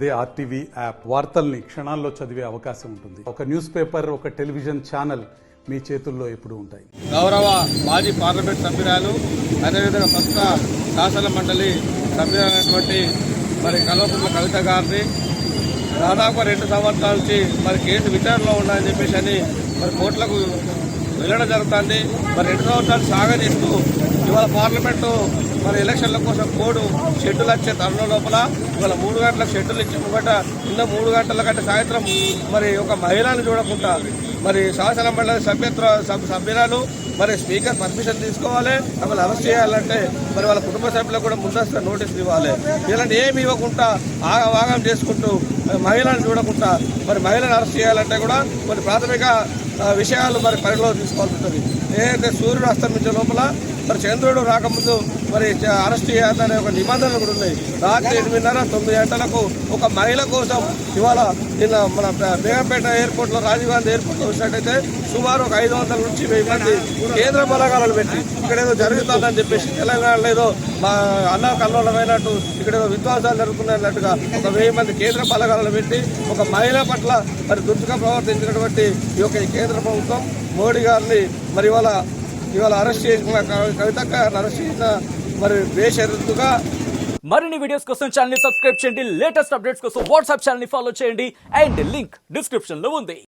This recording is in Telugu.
అదే ఆర్టీవీ యాప్ వార్తల్ని క్షణాల్లో చదివే అవకాశం ఉంటుంది. ఒక న్యూస్ పేపర్, ఒక టెలివిజన్ ఛానల్ మీ చేతుల్లో ఎప్పుడూ ఉంటాయి. గౌరవ మాజీ పార్లమెంట్ సభ్యురాలు, అదేవిధంగా ప్రస్తుత శాసన మండలి సభ్యులైనటువంటి కల్వకుంట్ల కవిత గారిని దాదాపు 2 సంవత్సరాల నుంచి కేసు విచారణలో ఉన్నాయని చెప్పేసి కోర్టులకు వెళ్ళడం జరుగుతుంది. 2 సంవత్సరాలు సాగదీస్తూ ఇవాళ పార్లమెంటు ఎలక్షన్ల కోసం కోడ్ షెడ్యూల్ వచ్చే తరుణం లోపల ఇవాళ 3 గంటలకు షెడ్యూల్ ఇచ్చి నిన్న 3 గంటల కంటే సాయంత్రం ఒక మహిళను చూడకుండా శాసన మండలి సభ్యురాలు స్పీకర్ పర్మిషన్ తీసుకోవాలి. ఆమెను అరెస్ట్ చేయాలంటే వాళ్ళ కుటుంబ సభ్యులకు కూడా ముందస్తు నోటీసులు ఇవ్వాలి. ఇలాంటి ఏమి ఇవ్వకుండా ఆగవాగం చేసుకుంటూ మహిళను చూడకుండా మహిళను అరెస్ట్ చేయాలంటే కూడా ప్రాథమిక విషయాలు పరిగణలో తీసుకోవాల్సి ఉంటుంది. ఏదైతే సూర్యుడు అస్తమించే లోపల చంద్రుడు రాకముందు అరెస్ట్ చేయాలనే ఒక నిబంధనలు కూడా ఉన్నాయి. రాత్రి 8:30-9 గంటలకు ఒక మహిళ కోసం ఇవాళ నిన్న మన బేగంపేట ఎయిర్పోర్ట్లో, రాజీవ్ గాంధీ ఎయిర్పోర్ట్లో వచ్చినట్టయితే సుమారు ఒక 500 నుంచి 1000 మంది కేంద్ర బలగాలను పెట్టి ఇక్కడేదో జరుగుతుందని చెప్పేసి తెలంగాణలో ఏదో మా అన్న కల్లోలమైనట్టు ఇక్కడేదో విధ్వంసాలు జరుగుతున్నాయన్నట్టుగా ఒక 1000 మంది కేంద్ర బలగాలను పెట్టి ఒక మహిళ పట్ల దుర్గా ప్రవర్తించినటువంటి ఈ యొక్క కేంద్ర ప్రభుత్వం మోడీ గారిని ఇవాళ అరెస్ట్ చేసిన కవితక్క అరెస్ట్ చేసిన బేషరతుగా మరిన్ని వీడియోస్ కోసం ఛానల్ ని సబ్స్క్రైబ్ చేయండి. లేటెస్ట్ అప్డేట్స్ కోసం వాట్సాప్ ఛానల్ ని ఫాలో చేయండి. అండ్ లింక్ డిస్క్రిప్షన్ లో ఉంది.